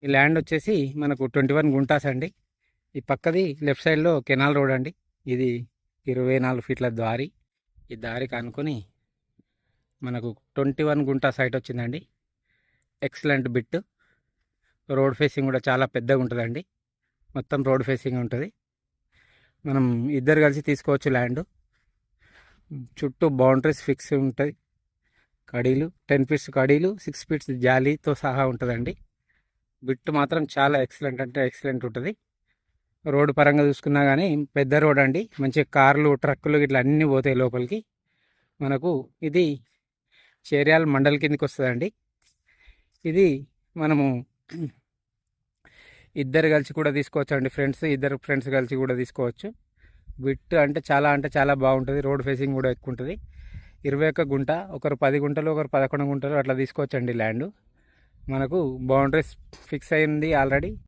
ఈ ల్యాండ్ వచ్చేసి మనకు 21 గుంటాస్ అండి. ఈ పక్కది లెఫ్ట్ సైడ్లో కెనాల్ రోడ్ అండి. ఇది 24 ఫీట్ల దారి. ఈ దారికి అనుకొని మనకు 21 గుంటా సైట్ వచ్చిందండి. Excellent bit. రోడ్ ఫేసింగ్ కూడా చాలా పెద్దగా ఉంటుందండి. మొత్తం రోడ్ ఫేసింగ్ ఉంటుంది. మనం ఇద్దరు కలిసి తీసుకోవచ్చు ల్యాండ్. చుట్టూ బౌండరీస్ ఫిక్స్ ఉంటుంది. కడీలు 10 ఫీట్స్ కడీలు, 6 ఫీట్స్ జాలీతో సహా ఉంటుందండి. బిట్ మాత్రం చాలా ఎక్సలెంట్ అంటే ఎక్సలెంట్ ఉంటుంది. రోడ్డు పరంగా చూసుకున్నా కానీ పెద్ద రోడ్ అండి. మంచిగా కార్లు, ట్రక్కులు ఇట్లా అన్నీ పోతాయి లోపలికి. మనకు ఇది చేర్యాల మండల్ కిందకి వస్తుందండి. ఇది మనము ఇద్దరు కలిసి కూడా తీసుకోవచ్చు అండి. ఇద్దరు ఫ్రెండ్స్ కలిసి కూడా తీసుకోవచ్చు. బిట్ అంటే చాలా బాగుంటుంది. రోడ్ ఫేసింగ్ కూడా ఎక్కువ ఉంటుంది. 21 గుంట, ఒకరు 10 గుంటలు, ఒకరు 11 గుంటలు అట్లా తీసుకోవచ్చండి ల్యాండ్. మనకు బౌండరీస్ ఫిక్స్ అయింది ఆల్రెడీ.